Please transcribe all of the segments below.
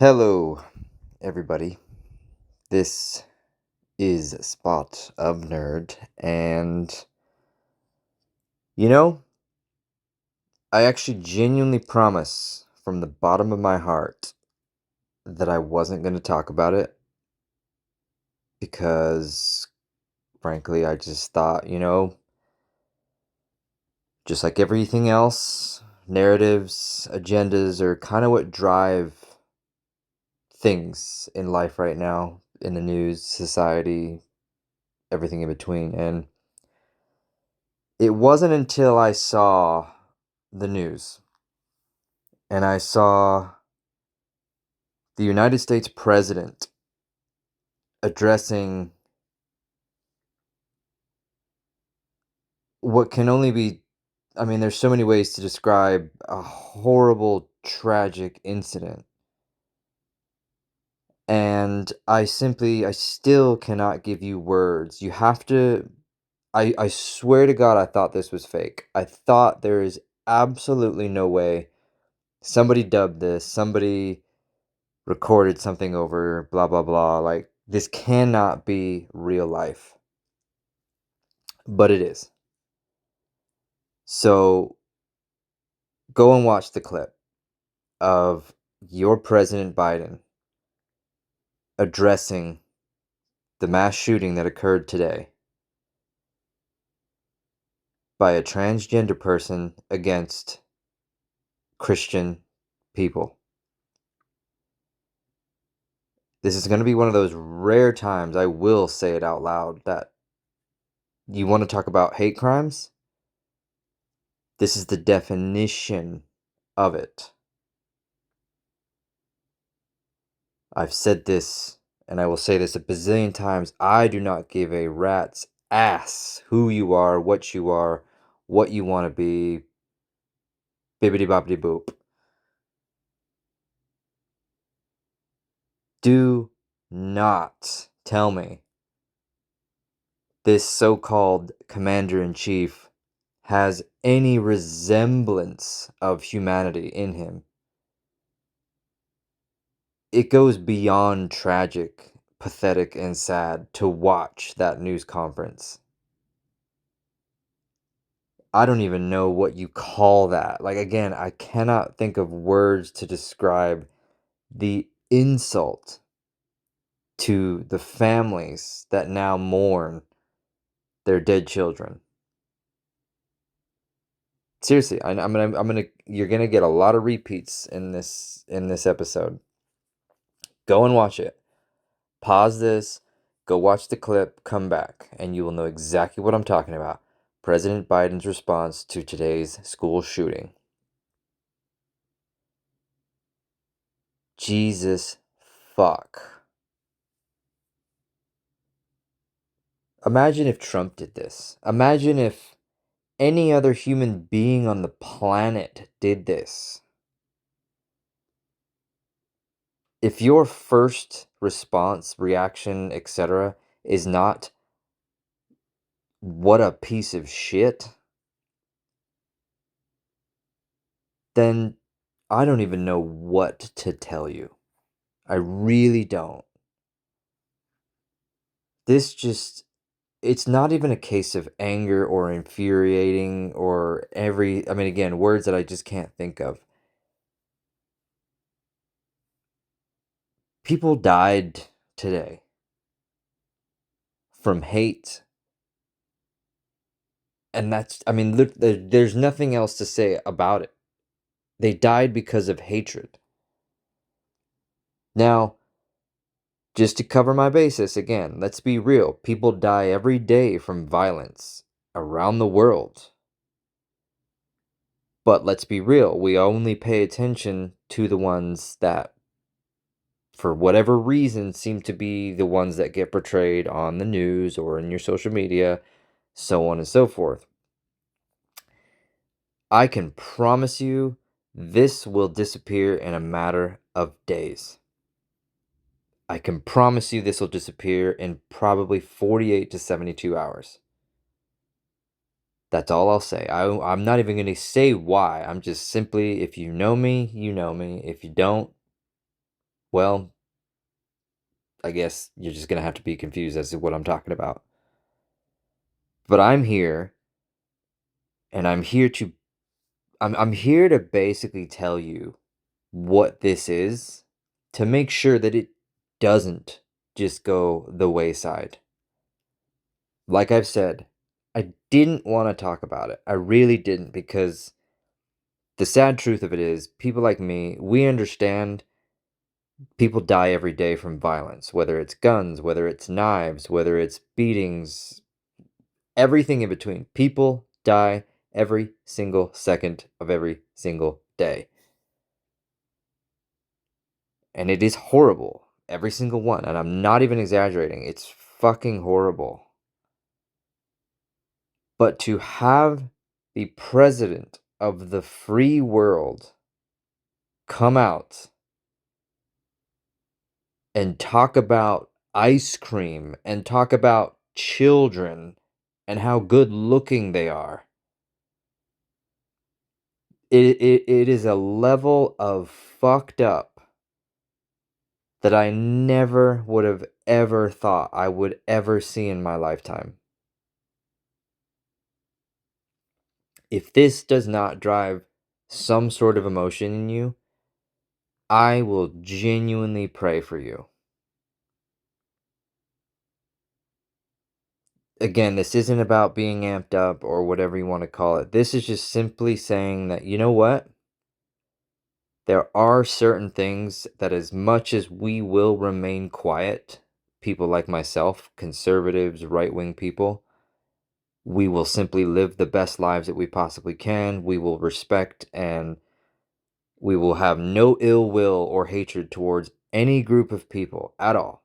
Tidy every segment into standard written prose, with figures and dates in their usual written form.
Hello, everybody. This is Spot of Nerd, and you know, I actually genuinely promise from the bottom of my heart that I wasn't going to talk about it because, frankly, I just thought, just like everything else, narratives, agendas are kind of what drive things in life right now, in the news, society, everything in between. And it wasn't until I saw the news and I saw the United States president addressing what can only be, I mean, there's so many ways to describe a horrible, tragic incident. And I still cannot give you words. You have to, I swear to God, I thought this was fake. I thought there is absolutely no way somebody dubbed this, somebody recorded something over blah blah blah. Like this cannot be real life, but it is. So go and watch the clip of your President Biden addressing the mass shooting that occurred today by a transgender person against Christian people. This is going to be one of those rare times I will say it out loud that you want to talk about hate crimes. This is the definition of it. I've said this, and I will say this a bazillion times. I do not give a rat's ass who you are, what you want to be, bibbity boppity boop. Do not tell me this so-called commander-in-chief has any resemblance of humanity in him. It goes beyond tragic, pathetic, and sad to watch that news conference. I don't even know what you call that. Like, again, I cannot think of words to describe the insult to the families that now mourn their dead children. Seriously, you're gonna get a lot of repeats in this episode. Go and watch it. Pause this, go watch the clip, come back, and you will know exactly what I'm talking about. President Biden's response to today's school shooting. Jesus fuck. Imagine if Trump did this. Imagine if any other human being on the planet did this. If your first response, reaction, etc., is not, what a piece of shit, then I don't even know what to tell you. I really don't. This just, it's not even a case of anger or infuriating or again, words that I just can't think of. People died today from hate. And that's, I mean, look, there's nothing else to say about it. They died because of hatred. Now, just to cover my basis again, let's be real. People die every day from violence around the world. But let's be real, we only pay attention to the ones that, for whatever reason, seem to be the ones that get portrayed on the news or in your social media, so on and so forth. I can promise you this will disappear in a matter of days. I can promise you this will disappear in probably 48 to 72 hours. That's all I'll say. I'm not even going to say why. I'm just simply, if you know me, you know me. If you don't, Well, I guess you're just gonna have to be confused as to what I'm talking about. But I'm here, and I'm here to basically tell you what this is to make sure that it doesn't just go the wayside. Like I've said, I didn't want to talk about it. I really didn't, because the sad truth of it is, people like me, we understand people die every day from violence, whether it's guns, whether it's knives, whether it's beatings, everything in between. People die every single second of every single day. And it is horrible. Every single one. And I'm not even exaggerating. It's fucking horrible. But to have the president of the free world come out and talk about ice cream and talk about children and how good looking they are. It is a level of fucked up that I never would have ever thought I would ever see in my lifetime. If this does not drive some sort of emotion in you, I will genuinely pray for you. Again, this isn't about being amped up or whatever you want to call it. This is just simply saying that, you know what? There are certain things that, as much as we will remain quiet, people like myself, conservatives, right-wing people, we will simply live the best lives that we possibly can. We will respect, and we will have no ill will or hatred towards any group of people at all.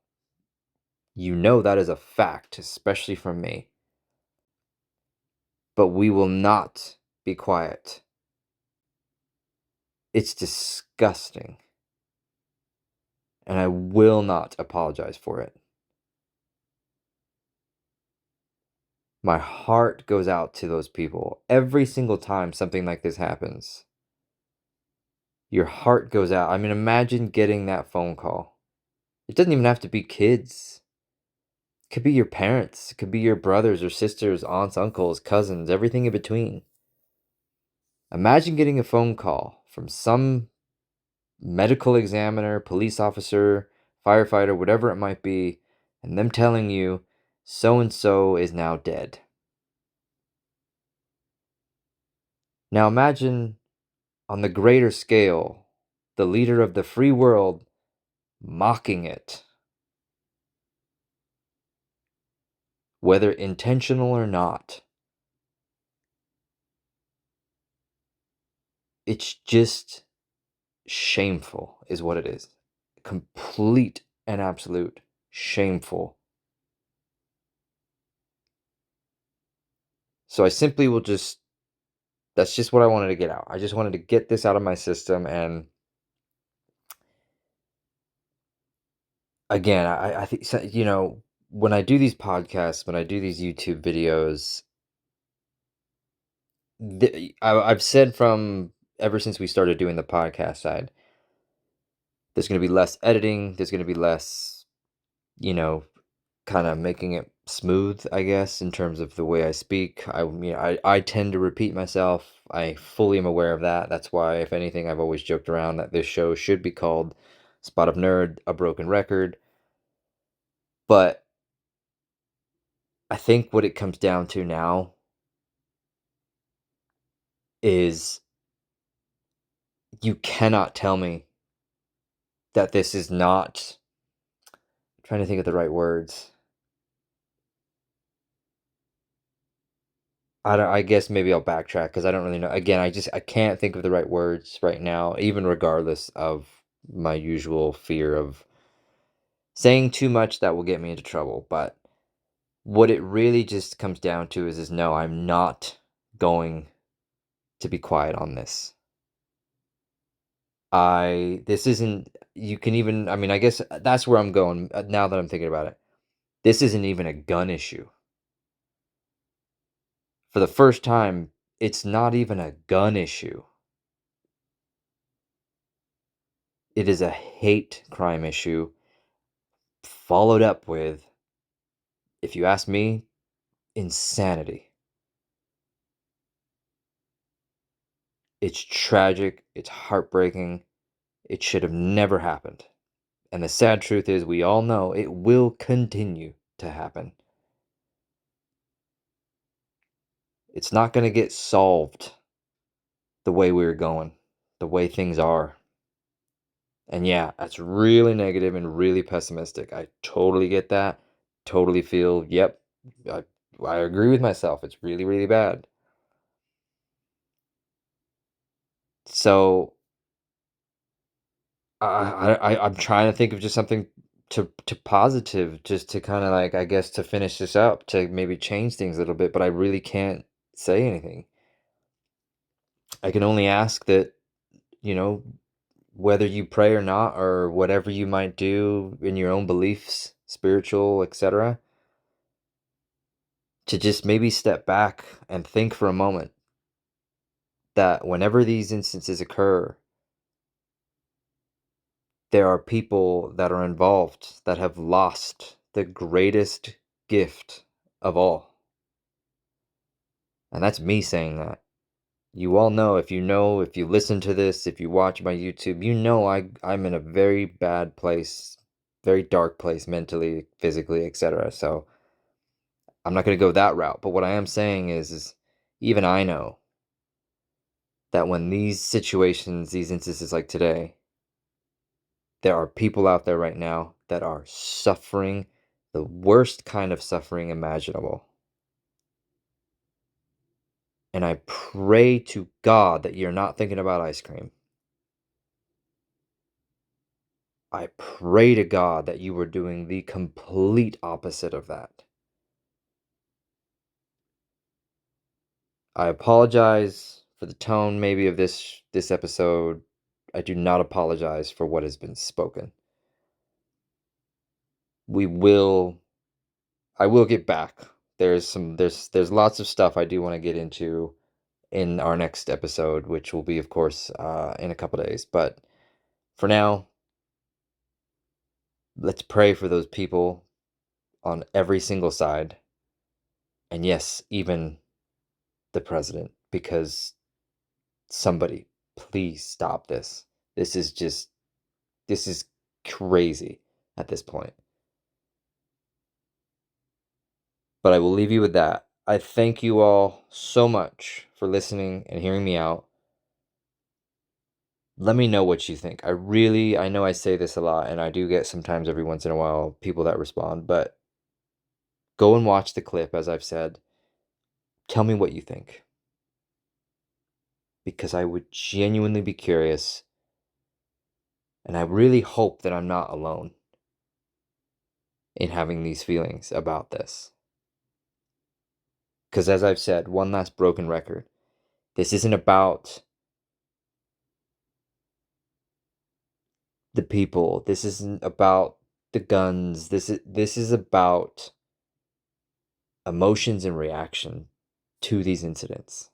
You know that is a fact, especially from me. But we will not be quiet. It's disgusting. And I will not apologize for it. My heart goes out to those people every single time something like this happens. Your heart goes out. I mean, imagine getting that phone call. It doesn't even have to be kids. It could be your parents. It could be your brothers or sisters, aunts, uncles, cousins, everything in between. Imagine getting a phone call from some medical examiner, police officer, firefighter, whatever it might be, and them telling you so and so is now dead. Now imagine, on the greater scale, the leader of the free world mocking it, whether intentional or not. It's just shameful, is what it is. Complete and absolute shameful. So I simply will just, that's just what I wanted to get out. I just wanted to get this out of my system. And again, I think, when I do these podcasts, when I do these YouTube videos, I've said from ever since we started doing the podcast side, there's going to be less editing. There's going to be less, you know, kind of making it smooth, I guess, in terms of the way I speak. I tend to repeat myself. I fully am aware of that. That's why, if anything, I've always joked around that this show should be called Spot of Nerd, A Broken Record. But I think what it comes down to now is, you cannot tell me that this is not, I'm trying to think of the right words. I guess maybe I'll backtrack because I don't really know. Again, I can't think of the right words right now, even regardless of my usual fear of saying too much that will get me into trouble. But what it really just comes down to is no, I'm not going to be quiet on this. This isn't, you can even, I mean, I guess that's where I'm going now that I'm thinking about it. This isn't even a gun issue. For the first time, it's not even a gun issue. It is a hate crime issue followed up with, if you ask me, insanity. It's tragic, it's heartbreaking, it should have never happened. And the sad truth is, we all know it will continue to happen. It's not going to get solved the way we're going, the way things are. And yeah, that's really negative and really pessimistic. I totally get that. Totally feel, yep, I, I agree with myself. It's really, really bad. So I'm trying to think of just something to positive, just to kind of like, I guess, to finish this up, to maybe change things a little bit, but I really can't say anything. I can only ask that, you know, whether you pray or not, or whatever you might do in your own beliefs, spiritual, etc., to just maybe step back and think for a moment that whenever these instances occur, there are people that are involved that have lost the greatest gift of all. And that's me saying that. You all know, if you listen to this, if you watch my YouTube, I'm in a very bad place, very dark place mentally, physically, etc. So I'm not going to go that route. But what I am saying is even I know that when these situations, these instances like today, there are people out there right now that are suffering the worst kind of suffering imaginable. And I pray to God that you're not thinking about ice cream. I pray to God that you were doing the complete opposite of that. I apologize for the tone maybe of this episode. I do not apologize for what has been spoken. We will I will get back. There's lots of stuff I do want to get into in our next episode, which will be, of course, in a couple days. But for now, let's pray for those people on every single side. And yes, even the president, because somebody, please stop this. This is crazy at this point. But I will leave you with that. I thank you all so much for listening and hearing me out. Let me know what you think. I know I say this a lot, and I do get sometimes every once in a while people that respond, but go and watch the clip, as I've said. Tell me what you think, because I would genuinely be curious, and I really hope that I'm not alone in having these feelings about this. Because as I've said, one last broken record, this isn't about the people. This isn't about the guns. This is about emotions and reaction to these incidents.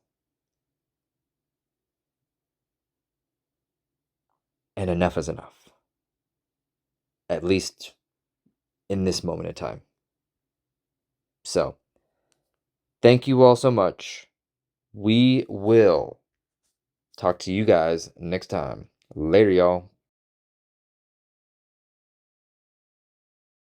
And enough is enough. At least in this moment in time. So, thank you all so much. We will talk to you guys next time. Later, y'all.